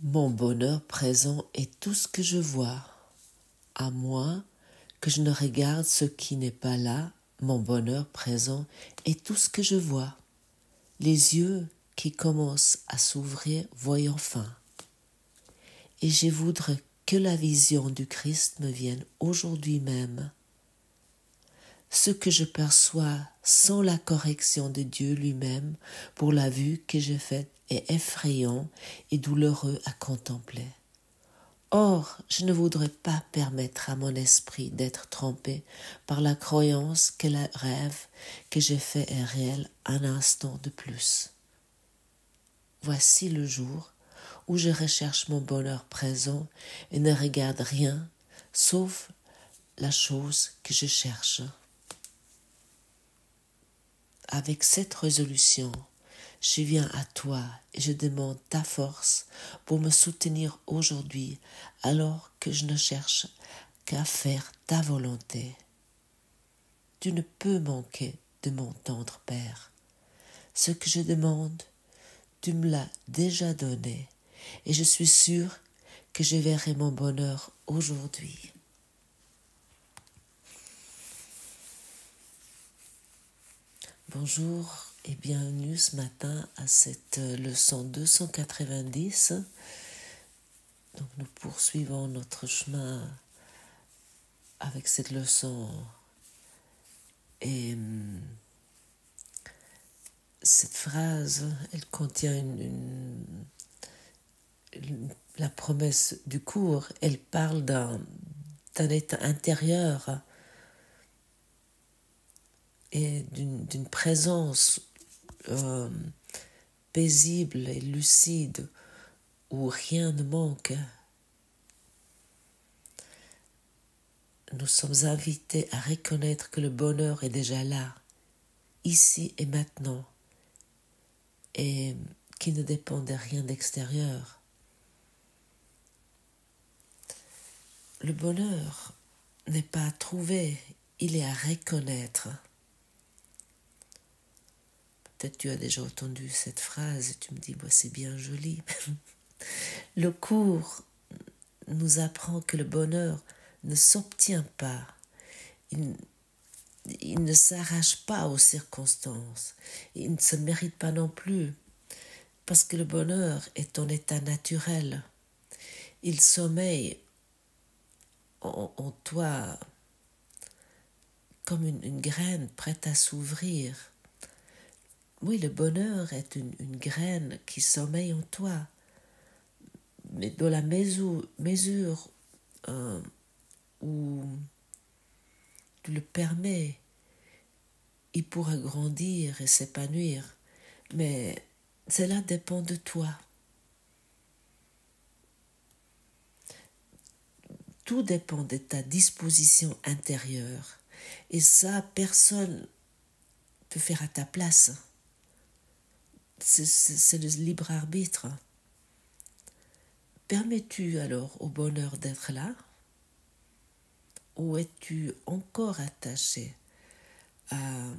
Mon bonheur présent est tout ce que je vois. À moins que je ne regarde ce qui n'est pas là, mon bonheur présent est tout ce que je vois. Les yeux qui commencent à s'ouvrir voient enfin. Et je voudrais que la vision du Christ me vienne aujourd'hui même. Ce que je perçois sans la correction de Dieu lui-même pour la vue que j'ai faite est effrayant et douloureux à contempler. Or, je ne voudrais pas permettre à mon esprit d'être trompé par la croyance que le rêve que j'ai fait est réel un instant de plus. Voici le jour où je recherche mon bonheur présent et ne regarde rien sauf la chose que je cherche. Avec cette résolution, je viens à toi et je demande ta force pour me soutenir aujourd'hui alors que je ne cherche qu'à faire ta volonté. Tu ne peux manquer de mon tendre Père. Ce que je demande, tu me l'as déjà donné et je suis sûre que je verrai mon bonheur aujourd'hui. Bonjour et bienvenue ce matin à cette leçon 290. Donc nous poursuivons notre chemin avec cette leçon et cette phrase, elle contient la promesse du cours. Elle parle d'un état intérieur et d'une présence paisible et lucide où rien ne manque. Nous sommes invités à reconnaître que le bonheur est déjà là, ici et maintenant, et qui ne dépend de rien d'extérieur. Le bonheur n'est pas à trouver, il est à reconnaître. Peut-être tu as déjà entendu cette phrase et tu me dis, c'est bien joli. Le cours nous apprend que le bonheur ne s'obtient pas. Il ne s'arrache pas aux circonstances. Il ne se mérite pas non plus. Parce que le bonheur est ton état naturel. Il sommeille en toi comme une graine prête à s'ouvrir. Oui, le bonheur est une graine qui sommeille en toi. Mais dans la mesure où tu le permets, il pourra grandir et s'épanouir. Mais cela dépend de toi. Tout dépend de ta disposition intérieure. Et ça, personne ne peut faire à ta place. C'est le libre arbitre. Permets-tu alors au bonheur d'être là? Ou es-tu encore attaché à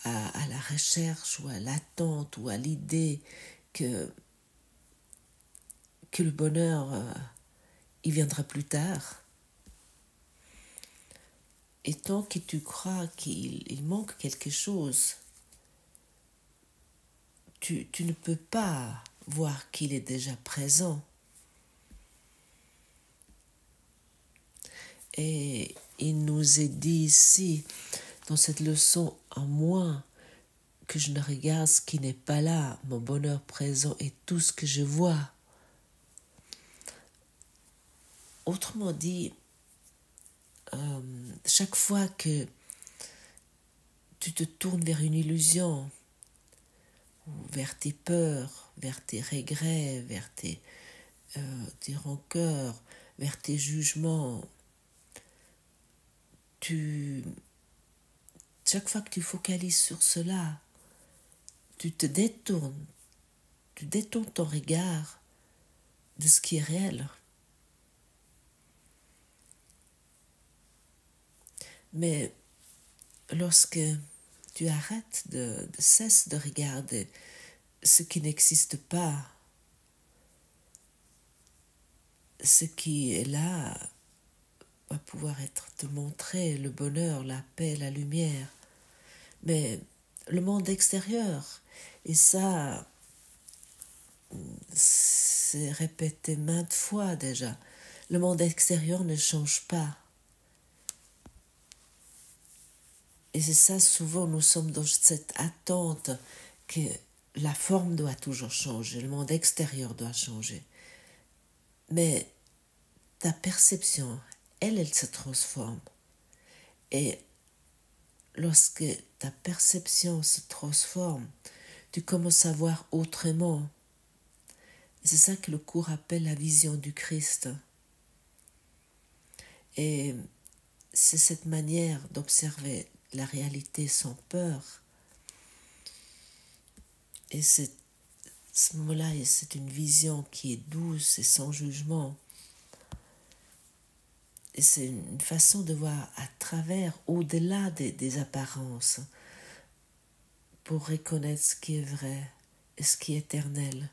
la recherche ou à l'attente ou à l'idée que le bonheur, il viendra plus tard? Et tant que tu crois qu'il manque quelque chose, tu ne peux pas voir qu'il est déjà présent. Et il nous est dit ici, dans cette leçon, à moins que je ne regarde ce qui n'est pas là, mon bonheur présent est tout ce que je vois. Autrement dit, chaque fois que tu te tournes vers une illusion, vers tes peurs, vers tes regrets, vers tes rancœurs, vers tes jugements, chaque fois que tu focalises sur cela, tu détournes ton regard de ce qui est réel. Mais lorsque tu arrêtes cesses de regarder ce qui n'existe pas, ce qui est là va pouvoir être te montrer le bonheur, la paix, la lumière. Mais le monde extérieur, et ça, c'est répété maintes fois déjà, le monde extérieur ne change pas. Et c'est ça, souvent, nous sommes dans cette attente que la forme doit toujours changer, le monde extérieur doit changer. Mais ta perception, elle se transforme. Et lorsque ta perception se transforme, tu commences à voir autrement. Et c'est ça que le cours appelle la vision du Christ. Et c'est cette manière d'observer la réalité sans peur. Et ce moment-là, c'est une vision qui est douce et sans jugement. Et c'est une façon de voir à travers, au-delà des apparences, pour reconnaître ce qui est vrai et ce qui est éternel.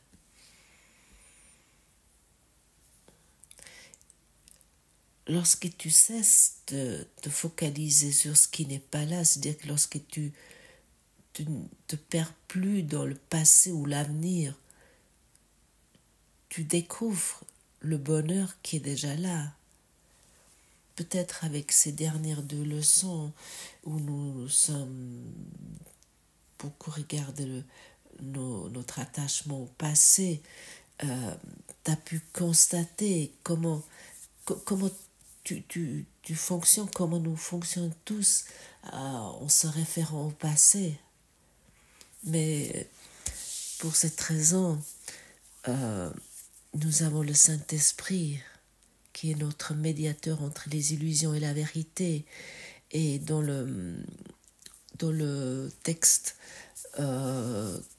Lorsque tu cesses de te focaliser sur ce qui n'est pas là, c'est-à-dire que lorsque tu ne te perds plus dans le passé ou l'avenir, tu découvres le bonheur qui est déjà là. Peut-être avec ces dernières 2 leçons où nous sommes beaucoup regardé notre attachement au passé, tu as pu constater comment tu fonctionnes, comment nous fonctionnons tous en se référant au passé. Mais pour cette raison, nous avons le Saint-Esprit qui est notre médiateur entre les illusions et la vérité. Et dans le texte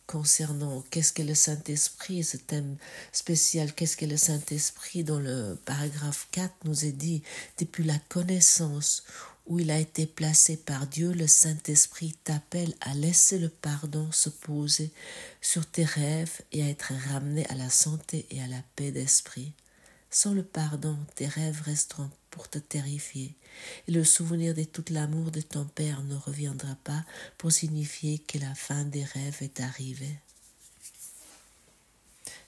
concernant qu'est-ce qu'est le Saint-Esprit, ce thème spécial, qu'est-ce qu'est le Saint-Esprit, dans le paragraphe 4 nous est dit, depuis la connaissance où il a été placé par Dieu, le Saint-Esprit t'appelle à laisser le pardon se poser sur tes rêves et à être ramené à la santé et à la paix d'esprit. Sans le pardon, tes rêves resteront pour te terrifier, et le souvenir de tout l'amour de ton Père ne reviendra pas pour signifier que la fin des rêves est arrivée.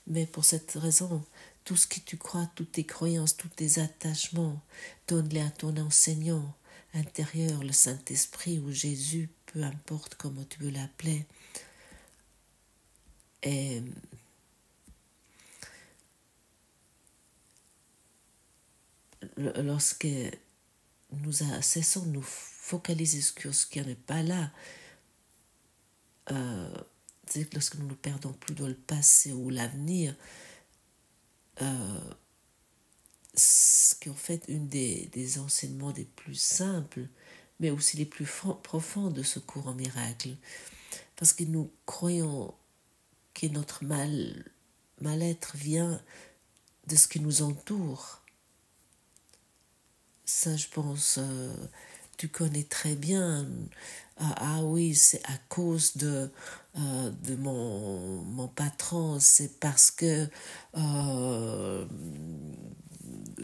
Mais pour cette raison, tout ce que tu crois, toutes tes croyances, tous tes attachements, donne-les à ton enseignant intérieur, le Saint-Esprit ou Jésus, peu importe comment tu veux l'appeler. Et lorsque nous cessons de nous focaliser sur ce qui n'est pas là, c'est que lorsque nous ne perdons plus dans le passé ou l'avenir, ce qui est en fait une des enseignements les plus simples, mais aussi les plus profonds de ce cours en miracle. Parce que nous croyons que notre mal-être vient de ce qui nous entoure. Ça, je pense, tu connais très bien. Ah oui, c'est à cause de mon patron, c'est parce que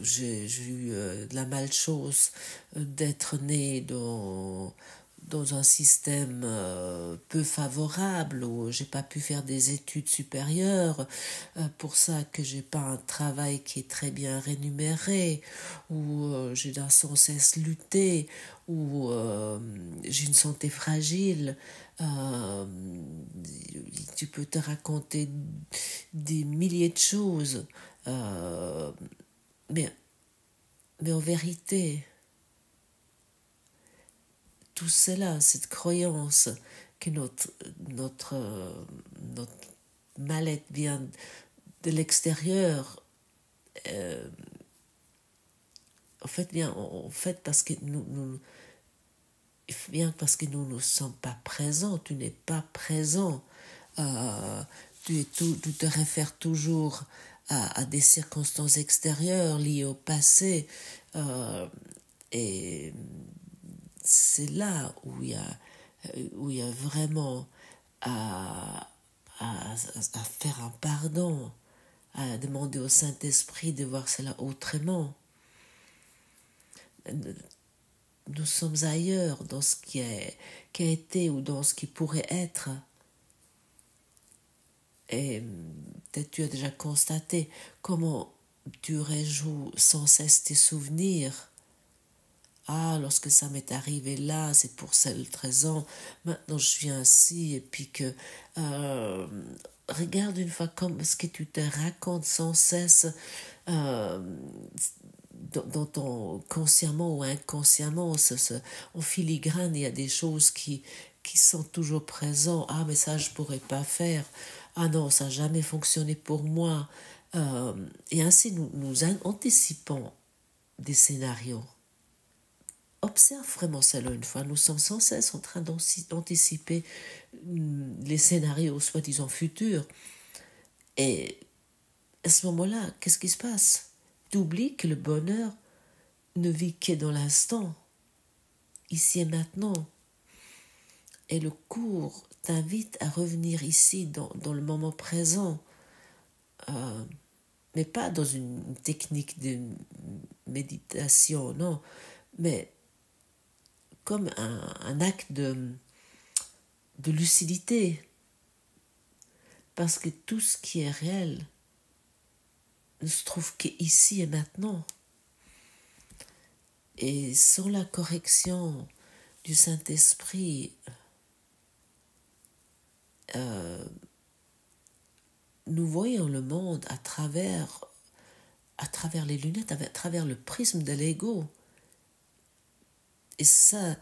j'ai eu de la malchance d'être né dans un système peu favorable où j'ai pas pu faire des études supérieures, pour ça que j'ai pas un travail qui est très bien rémunéré, où j'ai sans cesse lutté, où j'ai une santé fragile. Tu peux te raconter des milliers de choses, mais en vérité, tout cela, cette croyance que notre mal-être vient de l'extérieur, en fait parce que parce que nous ne sommes pas présents, tu n'es pas présent, tu te réfères toujours à des circonstances extérieures liées au passé, et c'est là où il y a vraiment à faire un pardon, à demander au Saint-Esprit de voir cela autrement. Nous sommes ailleurs dans ce qui a été ou dans ce qui pourrait être. Et peut-être tu as déjà constaté comment tu rejoues sans cesse tes souvenirs. Ah, lorsque ça m'est arrivé là, c'est pour cette raison, maintenant je suis ainsi, et puis que regarde une fois comme ce que tu te racontes sans cesse dans ton consciemment ou inconsciemment, en filigrane, il y a des choses qui sont toujours présentes. Ah, mais ça je pourrais pas faire. Ah non, ça n'a jamais fonctionné pour moi. Et ainsi nous anticipons des scénarios. Observe vraiment cela une fois. Nous sommes sans cesse en train d'anticiper les scénarios soi-disant futurs. Et à ce moment-là, qu'est-ce qui se passe? Tu oublies que le bonheur ne vit que dans l'instant, ici et maintenant. Et le cours t'invite à revenir ici, dans le moment présent, mais pas dans une technique de méditation, non, mais comme un acte de lucidité. Parce que tout ce qui est réel ne se trouve qu'ici et maintenant. Et sans la correction du Saint-Esprit, nous voyons le monde à travers les lunettes, à travers le prisme de l'ego. Et ça,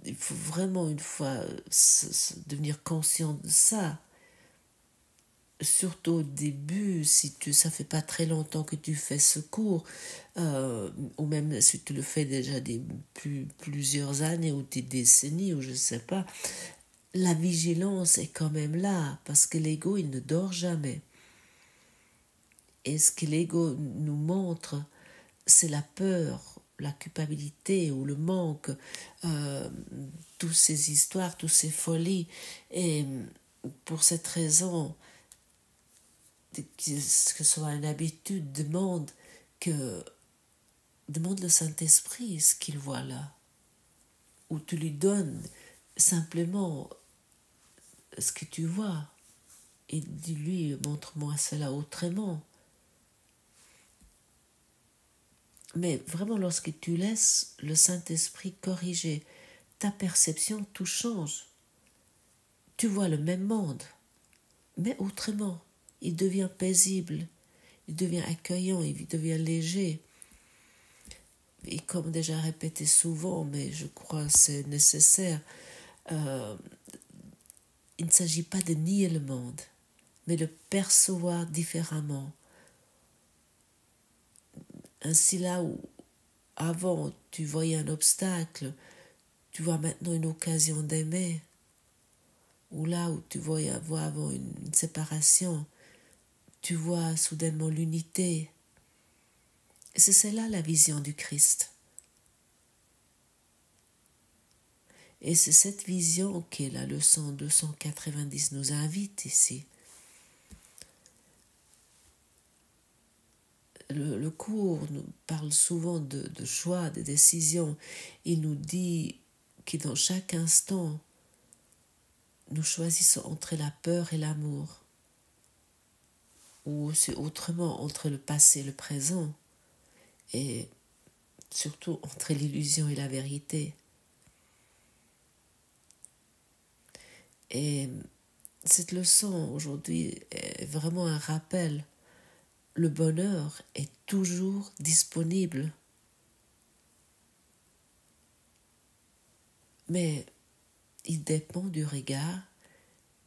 il faut vraiment une fois devenir conscient de ça. Surtout au début, si ça fait pas très longtemps que tu fais ce cours, ou même si tu le fais déjà plusieurs années ou des décennies, ou je sais pas, la vigilance est quand même là, parce que l'ego, il ne dort jamais. Et ce que l'ego nous montre, c'est la peur, la culpabilité ou le manque, toutes ces histoires, toutes ces folies. Et pour cette raison, que ce soit une habitude, demande le Saint-Esprit ce qu'il voit là, ou tu lui donnes simplement ce que tu vois et dis-lui, montre-moi cela autrement. Mais vraiment, lorsque tu laisses le Saint-Esprit corriger ta perception, tout change. Tu vois le même monde, mais autrement. Il devient paisible, il devient accueillant, il devient léger. Et comme déjà répété souvent, mais je crois que c'est nécessaire, il ne s'agit pas de nier le monde, mais de percevoir différemment. Ainsi là où avant tu voyais un obstacle, tu vois maintenant une occasion d'aimer. Ou là où tu voyais avoir avant une séparation, tu vois soudainement l'unité. Et c'est celle-là la vision du Christ. Et c'est cette vision que la leçon 290 nous invite ici. Le cours nous parle souvent de choix, de décisions. Il nous dit que dans chaque instant, nous choisissons entre la peur et l'amour. Ou aussi autrement, entre le passé et le présent. Et surtout entre l'illusion et la vérité. Et cette leçon aujourd'hui est vraiment un rappel. Le bonheur est toujours disponible. Mais il dépend du regard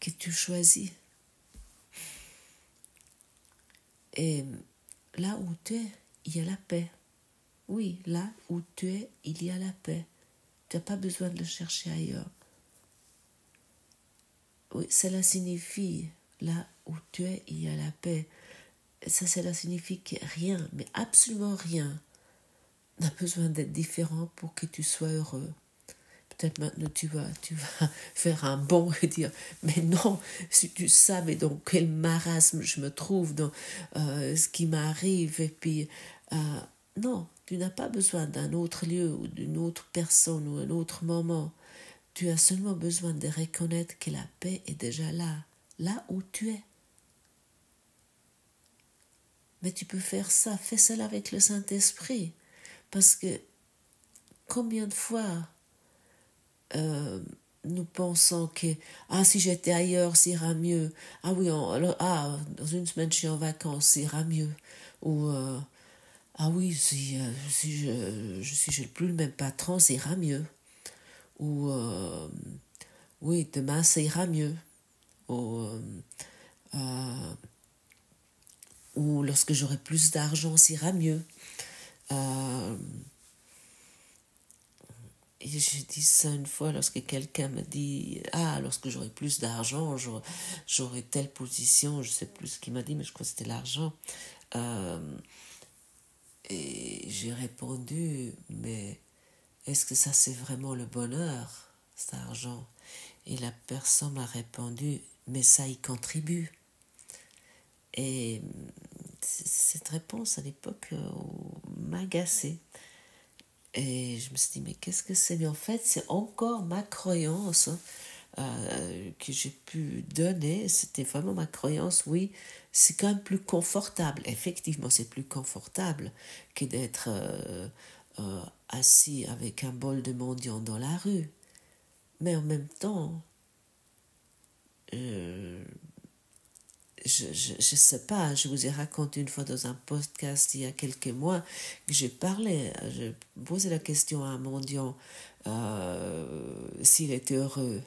que tu choisis. Et là où tu es, il y a la paix. Oui, là où tu es, il y a la paix. Tu n'as pas besoin de le chercher ailleurs. Oui, cela signifie, là où tu es, il y a la paix. Ça, cela signifie que rien, mais absolument rien, n'a besoin d'être différent pour que tu sois heureux. peut-être maintenant tu vas faire un bond et dire, mais non, si tu savais dans quel marasme je me trouve, dans ce qui m'arrive, et puis, non, tu n'as pas besoin d'un autre lieu ou d'une autre personne ou un autre moment. Tu as seulement besoin de reconnaître que la paix est déjà là, là où tu es. Mais tu peux faire ça, fais cela avec le Saint-Esprit, parce que combien de fois nous pensons que si j'étais ailleurs, ça ira mieux. Ah oui, dans une semaine je suis en vacances, ça ira mieux. Ou ah oui, si je n'ai plus le même patron, ça ira mieux. Ou oui, demain ça ira mieux. Ou lorsque j'aurai plus d'argent, ça ira mieux. Et j'ai dit ça une fois lorsque quelqu'un me dit lorsque j'aurai plus d'argent, j'aurai telle position, je ne sais plus ce qu'il m'a dit, mais je crois que c'était l'argent. Et j'ai répondu, mais est-ce que ça c'est vraiment le bonheur, cet argent? Et la personne m'a répondu, mais ça y contribue. Et cette réponse à l'époque m'a agacée. Et je me suis dit, mais qu'est-ce que c'est? Mais en fait, c'est encore ma croyance que j'ai pu donner. C'était vraiment ma croyance, oui, c'est quand même plus confortable. Effectivement, c'est plus confortable que d'être assis avec un bol de mendiant dans la rue. Mais en même temps, je sais pas, je vous ai raconté une fois dans un podcast il y a quelques mois que je posais la question à un mendiant s'il était heureux.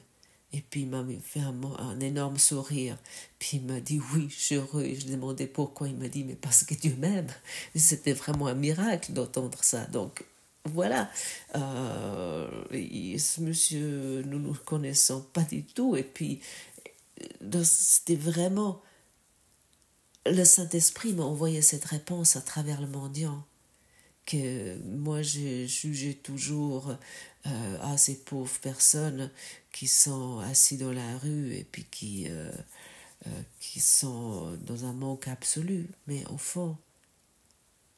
Et puis il m'a fait un énorme sourire. Puis il m'a dit oui, je suis heureux. Et je lui ai demandé pourquoi. Il m'a dit mais parce que Dieu m'aime. C'était vraiment un miracle d'entendre ça. Donc voilà. Ce monsieur, nous ne nous connaissons pas du tout. Et puis c'était vraiment le Saint-Esprit m'a envoyé cette réponse à travers le mendiant, que moi j'ai jugé toujours ces pauvres personnes qui sont assis dans la rue et puis qui sont dans un manque absolu. Mais au fond,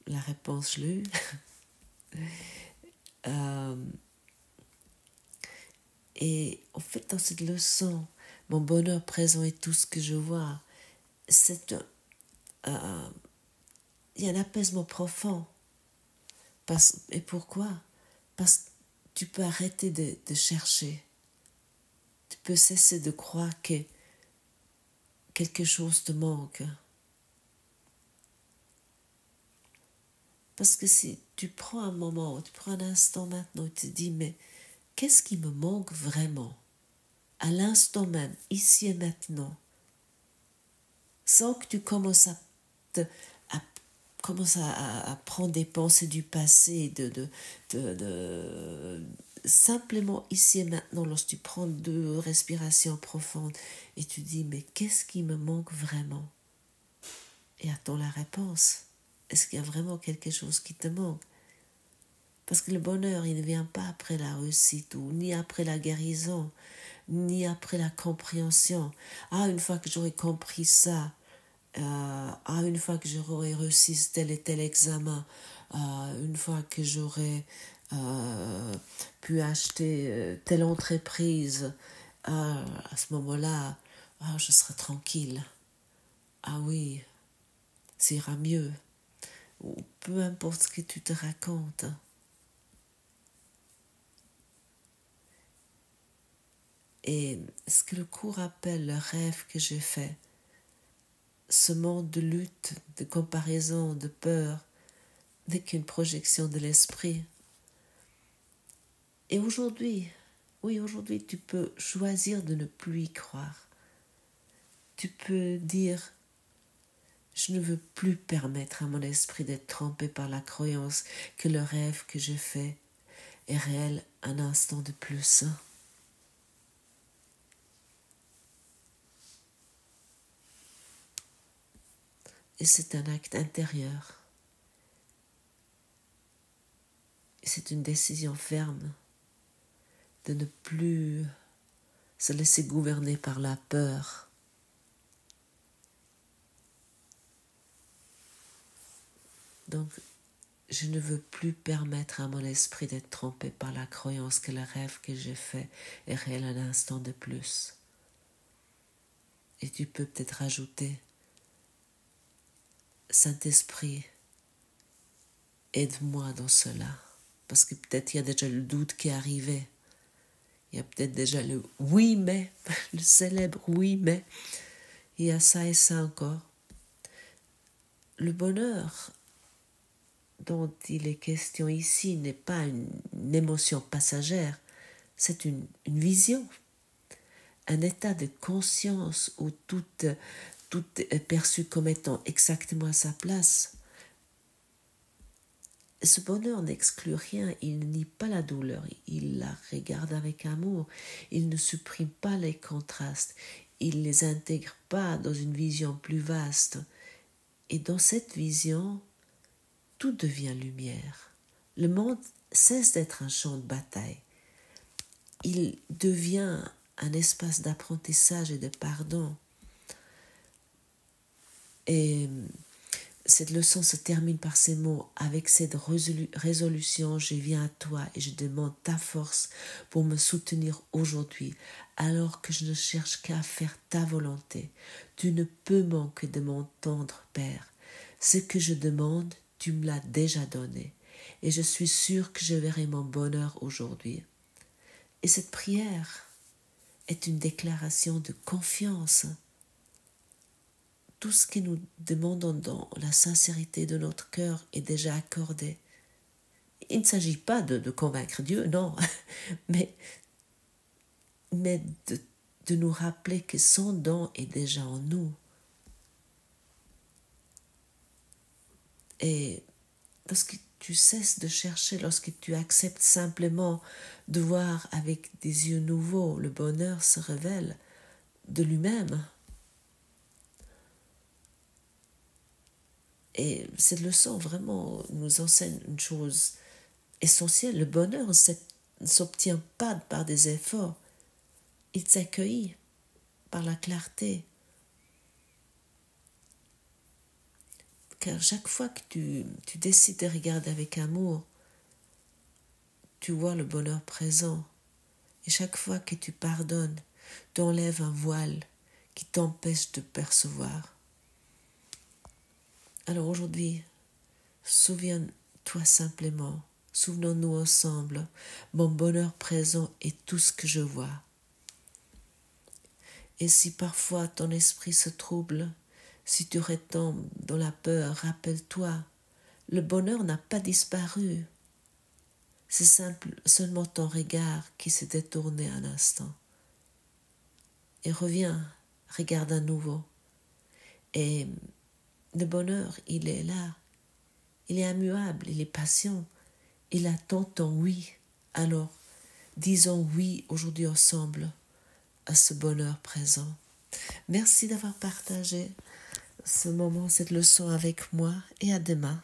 la réponse, je l'ai eue. Et en fait, dans cette leçon, mon bonheur présent est tout ce que je vois. Il y a un apaisement profond. Et pourquoi? Parce que tu peux arrêter de chercher. Tu peux cesser de croire que quelque chose te manque. Parce que si tu prends un moment, tu prends un instant maintenant et tu te dis, mais qu'est-ce qui me manque vraiment? À l'instant même, ici et maintenant. Sans que tu commences à prendre des pensées du passé, simplement ici et maintenant, lorsque tu prends 2 respirations profondes et tu dis, mais qu'est-ce qui me manque vraiment? Et attends la réponse. Est-ce qu'il y a vraiment quelque chose qui te manque? Parce que le bonheur, il ne vient pas après la réussite, ou ni après la guérison, ni après la compréhension. Une fois que j'aurai compris ça, une fois que j'aurai réussi tel et tel examen, une fois que j'aurai pu acheter telle entreprise, à ce moment-là, je serai tranquille. Ah oui, ça ira mieux. Ou peu importe ce que tu te racontes. Et ce que le cours appelle le rêve que j'ai fait, ce monde de lutte, de comparaison, de peur, n'est qu'une projection de l'esprit. Et aujourd'hui, tu peux choisir de ne plus y croire. Tu peux dire, je ne veux plus permettre à mon esprit d'être trompé par la croyance que le rêve que j'ai fait est réel un instant de plus. Et c'est un acte intérieur. Et c'est une décision ferme de ne plus se laisser gouverner par la peur. Donc, je ne veux plus permettre à mon esprit d'être trompé par la croyance que le rêve que j'ai fait est réel un instant de plus. Et tu peux peut-être rajouter, Saint-Esprit, aide-moi dans cela. Parce que peut-être il y a déjà le doute qui est arrivé. Il y a peut-être déjà le oui mais, le célèbre oui mais. Il y a ça et ça encore. Le bonheur dont il est question ici n'est pas une émotion passagère, c'est une vision, un état de conscience où tout est perçu comme étant exactement à sa place. Ce bonheur n'exclut rien, il ne nie pas la douleur, il la regarde avec amour, il ne supprime pas les contrastes, il ne les intègre pas dans une vision plus vaste. Et dans cette vision, tout devient lumière. Le monde cesse d'être un champ de bataille. Il devient un espace d'apprentissage et de pardon. Et cette leçon se termine par ces mots. Avec cette résolution, je viens à toi et je demande ta force pour me soutenir aujourd'hui, alors que je ne cherche qu'à faire ta volonté. Tu ne peux manquer de m'entendre, Père. Ce que je demande, tu me l'as déjà donné. Et je suis sûre que je verrai mon bonheur aujourd'hui. Et cette prière est une déclaration de confiance. Tout ce que nous demandons dans la sincérité de notre cœur est déjà accordé. Il ne s'agit pas de convaincre Dieu, non, mais de nous rappeler que son don est déjà en nous. Et lorsque tu cesses de chercher, lorsque tu acceptes simplement de voir avec des yeux nouveaux, le bonheur se révèle de lui-même. Et cette leçon vraiment nous enseigne une chose essentielle. Le bonheur ne s'obtient pas par des efforts. Il s'accueille par la clarté. Car chaque fois que tu décides de regarder avec amour, tu vois le bonheur présent. Et chaque fois que tu pardonnes, tu enlèves un voile qui t'empêche de percevoir. Alors aujourd'hui, souviens-toi simplement, souvenons-nous ensemble, mon bonheur présent est tout ce que je vois. Et si parfois ton esprit se trouble, si tu retombes dans la peur, rappelle-toi, le bonheur n'a pas disparu. C'est seulement ton regard qui s'est détourné un instant. Et reviens, regarde à nouveau. Et le bonheur, il est là. Il est immuable, il est patient. Il attend ton oui. Alors, disons oui aujourd'hui ensemble à ce bonheur présent. Merci d'avoir partagé ce moment, cette leçon avec moi et à demain.